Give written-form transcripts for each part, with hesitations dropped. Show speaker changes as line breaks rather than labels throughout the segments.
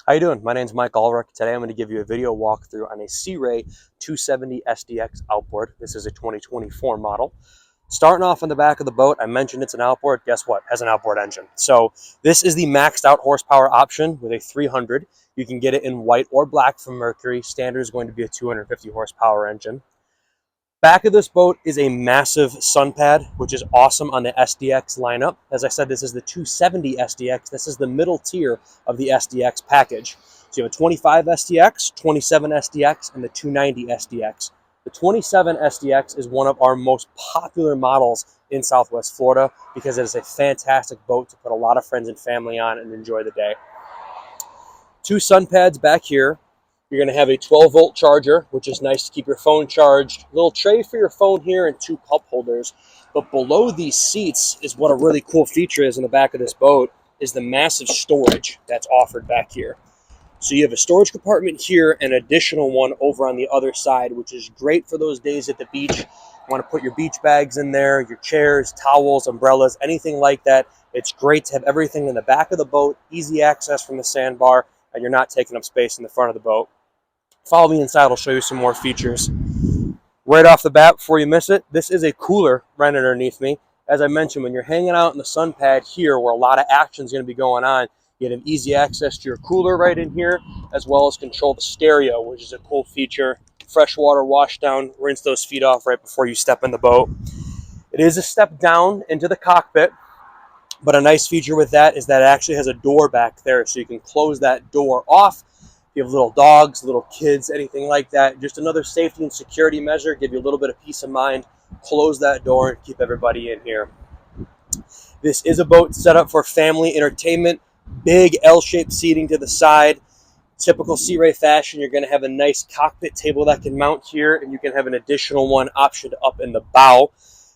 How you doing? My name's Mike Ulrich. Today I'm going to give you a video walkthrough on a Sea Ray 270 SDX outboard. This is a 2024 model. Starting off on the back of the boat, I mentioned it's an outboard. Guess what? It has an outboard engine. So this is the maxed out horsepower option with a 300. You can get it in white or black from Mercury. Standard is going to be a 250 horsepower engine. Back of this boat is a massive sun pad, which is awesome on the SDX lineup. As I said, this is the 270 SDX. This is the middle tier of the SDX package. So you have a 25 SDX, 27 SDX, and the 290 SDX. The 27 SDX is one of our most popular models in Southwest Florida because it is a fantastic boat to put a lot of friends and family on and enjoy the day. Two sun pads back here. You're going to have a 12-volt charger, which is nice to keep your phone charged. A little tray for your phone here and two cup holders. But below these seats is what a really cool feature is in the back of this boat, is the massive storage that's offered back here. So you have a storage compartment here, an additional one over on the other side, which is great for those days at the beach. You want to put your beach bags in there, your chairs, towels, umbrellas, anything like that. It's great to have everything in the back of the boat, easy access from the sandbar, and you're not taking up space in the front of the boat. Follow me inside, I'll show you some more features. Right off the bat, before you miss it, this is a cooler right underneath me. As I mentioned, when you're hanging out in the sun pad here where a lot of action is going to be going on, you have easy access to your cooler right in here, as well as control the stereo, which is a cool feature. Freshwater wash down, rinse those feet off right before you step in the boat. It is a step down into the cockpit, but a nice feature with that is that it actually has a door back there, so you can close that door off. You have little dogs, little kids, anything like that. Just another safety and security measure, give you a little bit of peace of mind. Close that door and keep everybody in here. This is a boat set up for family entertainment. Big L-shaped seating to the side. Typical Sea Ray fashion, you're going to have a nice cockpit table that can mount here, and you can have an additional one optioned up in the bow.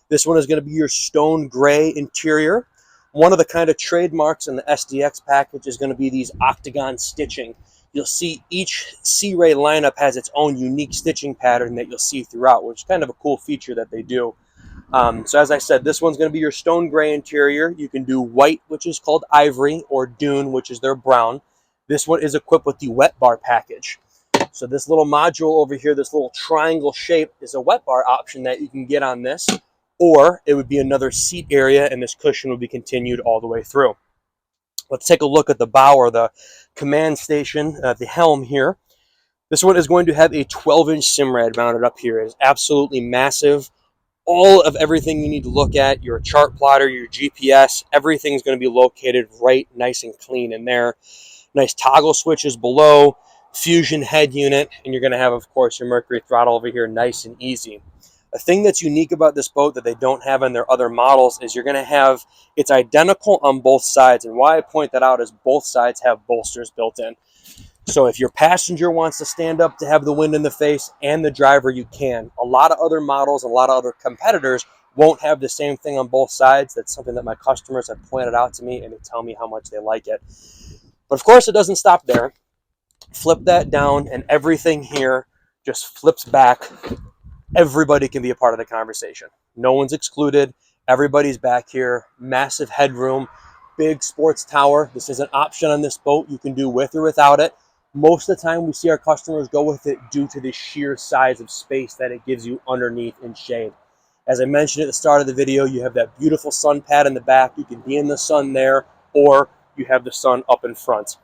This one is going to be your stone gray interior. One of the kind of trademarks in the SDX package is going to be these octagon stitching. You'll see each Sea Ray lineup has its own unique stitching pattern that you'll see throughout, which is kind of a cool feature that they do. So as I said, this one's going to be your stone gray interior. You can do white, which is called ivory, or dune, which is their brown. This one is equipped with the wet bar package. So this little module over here, this little triangle shape, is a wet bar option that you can get on this, or it would be another seat area, and this cushion would be continued all the way through. Let's take a look at the bow, or the command station, the helm here. This one is going to have a 12-inch Simrad mounted up here. It is absolutely massive. All of everything you need to look at, your chart plotter, your GPS, everything's going to be located right nice and clean in there. Nice toggle switches below, fusion head unit, and you're going to have, of course, your Mercury throttle over here nice and easy. A thing that's unique about this boat that they don't have in their other models is you're going to have, it's identical on both sides. And why I point that out is both sides have bolsters built in. So if your passenger wants to stand up to have the wind in the face, and the driver, you can. A lot of other models, a lot of other competitors won't have the same thing on both sides. That's something that my customers have pointed out to me, and they tell me how much they like it. But of course, it doesn't stop there. Flip that down, and everything here just flips back. Everybody can be a part of the conversation. No one's excluded. Everybody's back here. Massive headroom, big sports tower. This is an option on this boat. You can do with or without it. Most of the time we see our customers go with it due to the sheer size of space that it gives you underneath in shade. As I mentioned at the start of the video, you have that beautiful sun pad in the back. You can be in the sun there, or you have the sun up in front.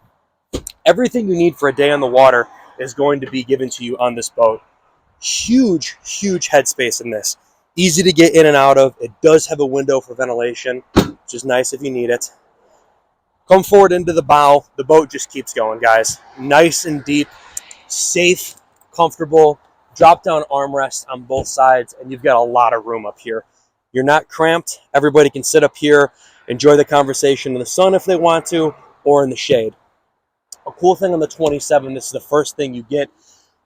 Everything you need for a day on the water is going to be given to you on this boat. Huge headspace in this. Easy to get in and out of. It does have a window for ventilation, which is nice if you need it. Come forward into the bow. The boat just keeps going, guys. Nice and deep, safe, comfortable, drop-down armrest on both sides, and you've got a lot of room up here. You're not cramped. Everybody can sit up here, enjoy the conversation in the sun if they want to, or in the shade. A cool thing on the 27, this is the first thing you get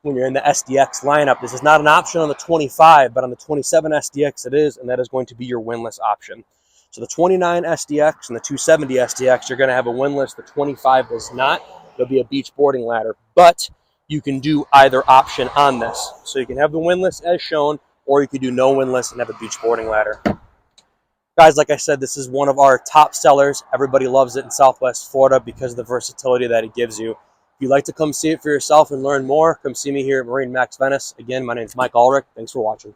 when you're in the SDX lineup. This is not an option on the 25, but on the 27 SDX it is, and that is going to be your windlass option. So the 29 SDX and the 270 SDX, you're going to have a windlass. The 25 does not. There'll be a beach boarding ladder, but you can do either option on this. So you can have the windlass as shown, or you could do no windlass and have a beach boarding ladder. Guys, like I said, this is one of our top sellers. Everybody loves it in Southwest Florida because of the versatility that it gives you. If you'd like to come see it for yourself and learn more, come see me here at MarineMax Venice. Again, my name is Mike Ulrich. Thanks for watching.